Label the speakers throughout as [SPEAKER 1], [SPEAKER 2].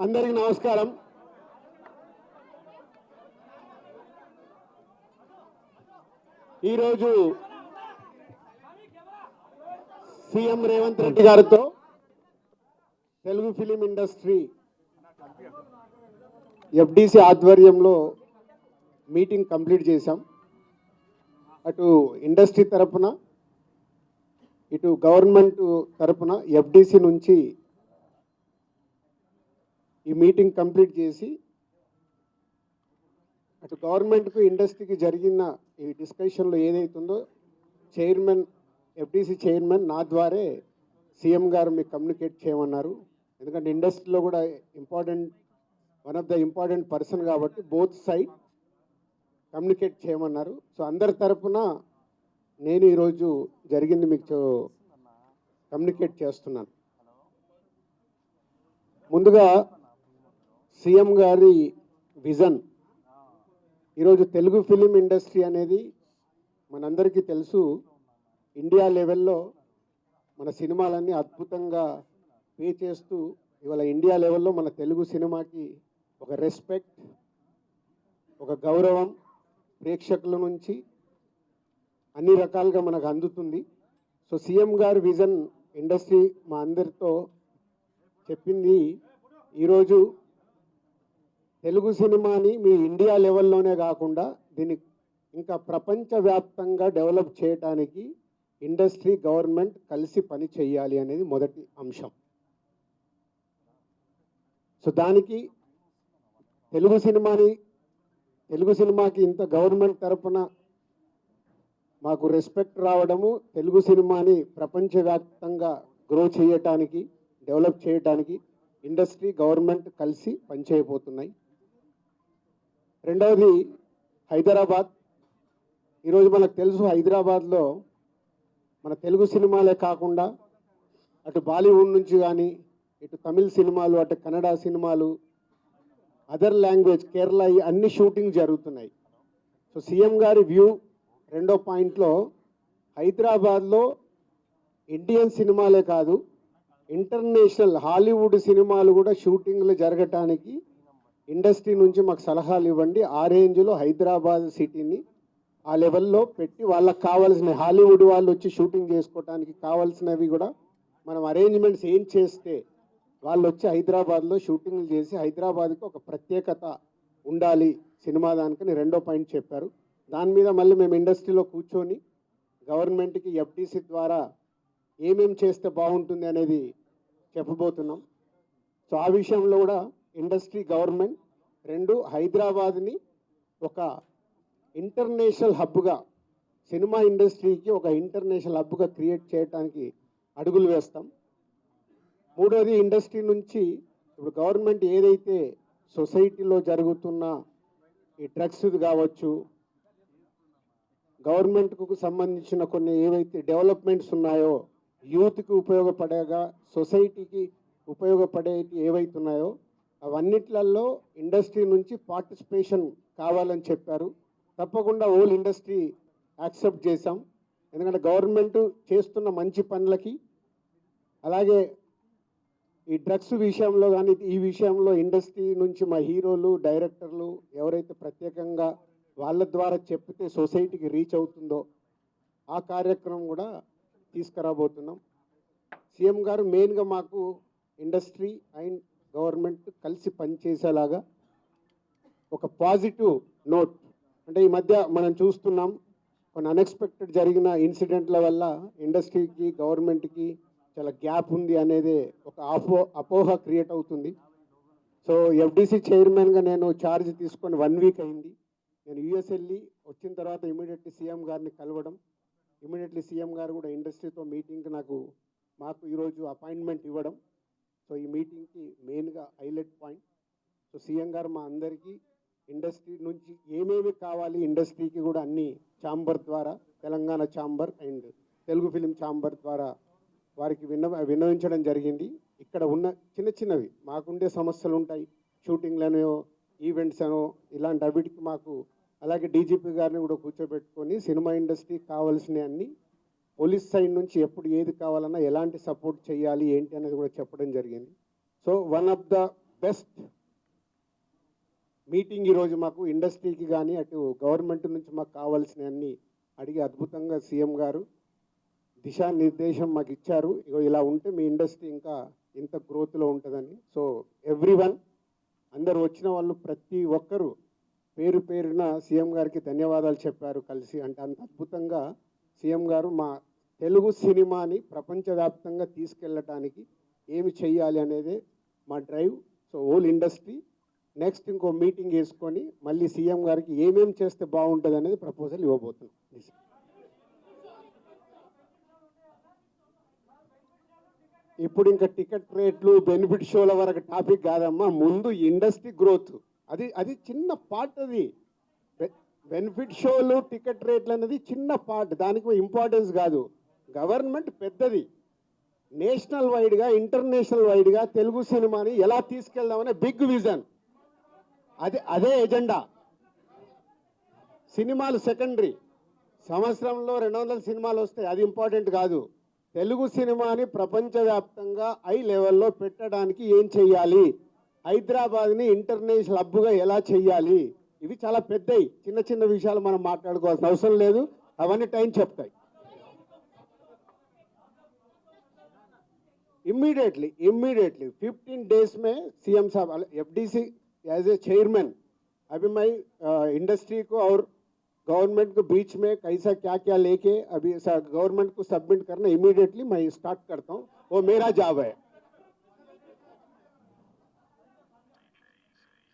[SPEAKER 1] అందరికీ నమస్కారం. ఈరోజు సీఎం రేవంత్ రెడ్డి గారితో తెలుగు ఫిలిం ఇండస్ట్రీ ఎఫ్డిసి ఆధ్వర్యంలో మీటింగ్ కంప్లీట్ చేశాం. అటు ఇండస్ట్రీ తరపున ఇటు గవర్నమెంట్ తరపున ఎఫ్డిసి నుంచి ఈ మీటింగ్ కంప్లీట్ చేసి అటు గవర్నమెంట్కు ఇండస్ట్రీకి జరిగిన ఈ డిస్కషన్లో ఏదైతుందో చైర్మన్ ఎఫ్డిసి చైర్మన్ నా ద్వారే సీఎం గారు మీకు కమ్యూనికేట్ చేయమన్నారు. ఎందుకంటే ఇండస్ట్రీలో కూడా one of the important person కాబట్టి బోత్ సైడ్ కమ్యూనికేట్ చేయమన్నారు. సో అందరి తరపున నేను ఈరోజు జరిగింది మీకు కమ్యూనికేట్ చేస్తున్నాను. ముందుగా సీఎం గారి విజన్. ఈరోజు తెలుగు ఫిలిం ఇండస్ట్రీ అనేది మనందరికీ తెలుసు, ఇండియా లెవెల్లో మన సినిమాలన్నీ అద్భుతంగా పే చేస్తూ ఇవాళ ఇండియా లెవెల్లో మన తెలుగు సినిమాకి ఒక రెస్పెక్ట్, ఒక గౌరవం ప్రేక్షకుల నుంచి అన్ని రకాలుగా మనకు అందుతుంది. సో సీఎం గారి విజన్ ఇండస్ట్రీ మా అందరితో చెప్పింది, ఈరోజు తెలుగు సినిమాని మీ ఇండియా లెవెల్లోనే కాకుండా దీన్ని ఇంకా ప్రపంచవ్యాప్తంగా డెవలప్ చేయడానికి ఇండస్ట్రీ గవర్నమెంట్ కలిసి పని చేయాలి అనేది మొదటి అంశం. సో దానికి తెలుగు సినిమాకి ఇంత గవర్నమెంట్ తరపున మాకు రెస్పెక్ట్ రావడము, తెలుగు సినిమాని ప్రపంచవ్యాప్తంగా గ్రో చేయటానికి, డెవలప్ చేయటానికి ఇండస్ట్రీ గవర్నమెంట్ కలిసి పనిచేయబోతున్నాయి. రెండవది హైదరాబాద్. ఈరోజు మనకు తెలుసు, హైదరాబాద్లో మన తెలుగు సినిమాలే కాకుండా అటు బాలీవుడ్ నుంచి కానీ ఇటు తమిళ్ సినిమాలు, అటు కన్నడ సినిమాలు, అదర్ లాంగ్వేజ్ కేరళ అన్ని షూటింగ్ జరుగుతున్నాయి. సో సీఎం గారి వ్యూ రెండో పాయింట్లో హైదరాబాద్లో ఇండియన్ సినిమాలే కాదు ఇంటర్నేషనల్ హాలీవుడ్ సినిమాలు కూడా షూటింగ్లు జరగటానికి ఇండస్ట్రీ నుంచి మాకు సలహాలు ఇవ్వండి. ఆ రేంజ్లో హైదరాబాద్ సిటీని ఆ లెవెల్లో పెట్టి వాళ్ళకి కావాల్సిన హాలీవుడ్ వాళ్ళు వచ్చి షూటింగ్ చేసుకోవడానికి కావాల్సినవి కూడా మనం అరేంజ్మెంట్స్ ఏం చేస్తే వాళ్ళు వచ్చి హైదరాబాద్లో షూటింగ్లు చేసి హైదరాబాద్కి ఒక ప్రత్యేకత ఉండాలి సినిమా దానికని రెండో పాయింట్ చెప్పారు. దాని మీద మళ్ళీ మేము ఇండస్ట్రీలో కూర్చొని గవర్నమెంట్కి ఎఫ్డిసి ద్వారా ఏమేం చేస్తే బాగుంటుంది అనేది చెప్పబోతున్నాం. సో ఆ విషయంలో కూడా ఇండస్ట్రీ గవర్నమెంట్ రెండు హైదరాబాద్ని ఒక ఇంటర్నేషనల్ హబ్గా, సినిమా ఇండస్ట్రీకి ఒక ఇంటర్నేషనల్ హబ్గా క్రియేట్ చేయడానికి అడుగులు వేస్తాం. మూడోది ఇండస్ట్రీ నుంచి ఇప్పుడు గవర్నమెంట్ ఏదైతే సొసైటీలో జరుగుతున్న ఈ డ్రగ్స్ కావచ్చు, గవర్నమెంట్కు సంబంధించిన కొన్ని ఏవైతే డెవలప్మెంట్స్ ఉన్నాయో, యూత్కి ఉపయోగపడేగా సొసైటీకి ఉపయోగపడేవి ఏవైతే ఉన్నాయో అవన్నిట్లలో ఇండస్ట్రీ నుంచి పార్టిసిపేషన్ కావాలని చెప్పారు. తప్పకుండా హోల్ ఇండస్ట్రీ యాక్సెప్ట్ చేశాం. ఎందుకంటే గవర్నమెంట్ చేస్తున్న మంచి పనులకి, అలాగే ఈ డ్రగ్స్ విషయంలో కానీ ఈ విషయంలో ఇండస్ట్రీ నుంచి మా హీరోలు, డైరెక్టర్లు ఎవరైతే ప్రత్యేకంగా వాళ్ళ ద్వారా చెప్తే సొసైటీకి రీచ్ అవుతుందో ఆ కార్యక్రమం కూడా తీసుకురాబోతున్నాం. సీఎం గారు మెయిన్గా మాకు ఇండస్ట్రీ అండ్ గవర్నమెంట్ కలిసి పనిచేసేలాగా ఒక పాజిటివ్ నోట్, అంటే ఈ మధ్య మనం చూస్తున్నాం కొన్ని అన్ఎక్స్పెక్టెడ్ జరిగిన ఇన్సిడెంట్ల వల్ల ఇండస్ట్రీకి గవర్నమెంట్కి చాలా గ్యాప్ ఉంది అనేది ఒక అపోహ క్రియేట్ అవుతుంది. సో ఎఫ్డిసి చైర్మన్గా నేను ఛార్జ్ తీసుకొని 1 వీక్ అయింది. నేను యూఎస్ వెళ్ళి వచ్చిన తర్వాత ఇమీడియట్లీ సీఎం గారిని కలవడం, ఇమీడియట్లీ సీఎం గారు కూడా ఇండస్ట్రీతో మీటింగ్కి మాకు ఈరోజు అపాయింట్మెంట్ ఇవ్వడం. సో ఈ మీటింగ్కి మెయిన్గా హైలైట్ పాయింట్. సో సీఎం గారు మా అందరికీ ఇండస్ట్రీ నుంచి ఏమేమి కావాలి, ఇండస్ట్రీకి కూడా అన్ని ఛాంబర్ ద్వారా, Telangana chamber and Telugu film chamber ద్వారా వారికి విన్నవించడం జరిగింది. ఇక్కడ ఉన్న చిన్నవి మాకుండే సమస్యలు ఉంటాయి, షూటింగ్లనో ఈవెంట్స్ అనో ఇలాంటి అవిటికి మాకు, అలాగే డీజీపీ గారిని కూడా కూర్చోబెట్టుకొని సినిమా ఇండస్ట్రీకి కావాల్సిన అన్ని పోలీస్ సైడ్ నుంచి ఎప్పుడు ఏది కావాలన్నా ఎలాంటి సపోర్ట్ చేయాలి ఏంటి అనేది కూడా చెప్పడం జరిగింది. So one of the best meeting ఈరోజు మాకు ఇండస్ట్రీకి కానీ అటు గవర్నమెంట్ నుంచి మాకు కావాల్సినవన్నీ అడిగి అద్భుతంగా సీఎం గారు దిశానిర్దేశం మాకు ఇచ్చారు. ఇగో ఇలా ఉంటే మీ ఇండస్ట్రీ ఇంకా ఇంత గ్రోత్లో ఉంటుందని. సో ఎవ్రీవన్ అందరు వచ్చిన వాళ్ళు ప్రతి ఒక్కరూ పేరు పేరున సీఎం గారికి ధన్యవాదాలు చెప్పారు కలిసి. అంటే అంత అద్భుతంగా సీఎం గారు మా తెలుగు సినిమాని ప్రపంచవ్యాప్తంగా తీసుకెళ్ళటానికి ఏమి చెయ్యాలి అనేది మా drive. So whole industry next ఇంకో మీటింగ్ వేసుకొని మళ్ళీ సీఎం గారికి ఏమేమి చేస్తే బాగుంటుంది అనేది ప్రపోజల్ ఇవ్వబోతున్నాం. ఇప్పుడు ఇంకా టికెట్ రేట్లు బెనిఫిట్ షోల వరకు టాపిక్ కాదమ్మా, ముందు ఇండస్ట్రీ గ్రోత్ అది చిన్న పార్ట్. అది బెనిఫిట్ షోలు టికెట్ రేట్లు అనేది చిన్న పార్ట్, దానికి ఇంపార్టెన్స్ కాదు. గవర్నమెంట్ పెద్దది, నేషనల్ వైడ్గా ఇంటర్నేషనల్ వైడ్గా తెలుగు సినిమాని ఎలా తీసుకెళ్దామనే బిగ్ విజన్, అదే ఎజెండా. సినిమాలు సెకండరీ, సంవత్సరంలో 200 సినిమాలు వస్తాయి, అది ఇంపార్టెంట్ కాదు. తెలుగు సినిమాని ప్రపంచవ్యాప్తంగా హై లెవెల్లో పెట్టడానికి ఏం చెయ్యాలి, హైదరాబాద్ని ఇంటర్నేషనల్ హబ్గా ఎలా చెయ్యాలి, ఇవి చాలా పెద్దవి. చిన్న చిన్న విషయాలు మనం మాట్లాడుకోవాల్సిన అవసరం లేదు, అవన్నీ టైం చెప్తాయి. इमीडिएटली 15 डेज में सीएम साहब एफडीसी एज ए चेयरमैन अभी मैं इंडस्ट्री को और गवर्नमेंट को बीच में कैसा क्या क्या लेके अभी गवर्नमेंट को सबमिट करना इमीडिएटली मैं स्टार्ट करता हूँ, वो मेरा जॉब है.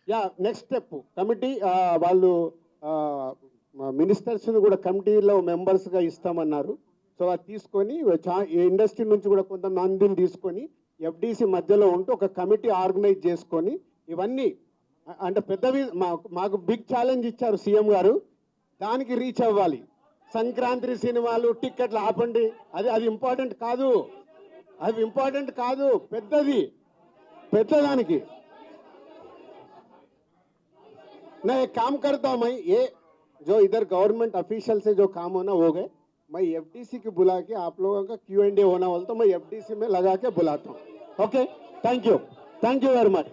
[SPEAKER 1] या नेक्स्ट स्टेप कमिटी వాళ్ళు మినిస్టర్స్ని కూడా కమిటీలో మెంబర్స్గా ఇస్తామన్నారు. సో అది తీసుకొని ఇండస్ట్రీ నుంచి కూడా కొంతమందిని తీసుకొని ఎఫ్డీసీ మధ్యలో ఉంటూ ఒక కమిటీ ఆర్గనైజ్ చేసుకొని ఇవన్నీ అంటే పెద్దవి మాకు బిగ్ ఛాలెంజ్ ఇచ్చారు సీఎం గారు, దానికి రీచ్ అవ్వాలి. సంక్రాంతి సినిమాలు టిక్కెట్లు ఆపండి, అది ఇంపార్టెంట్ కాదు, పెద్దదానికి. मैं एक काम करता हूँ, मैं ये जो इधर गवर्नमेंट ऑफिशियल से जो काम होना हो गए, मैं एफडीसी की बुला के आप लोगों का Q&A होना बोलता हूँ, मैं एफडीसी में लगा के बुलाता हूँ. Okay, thank you very much.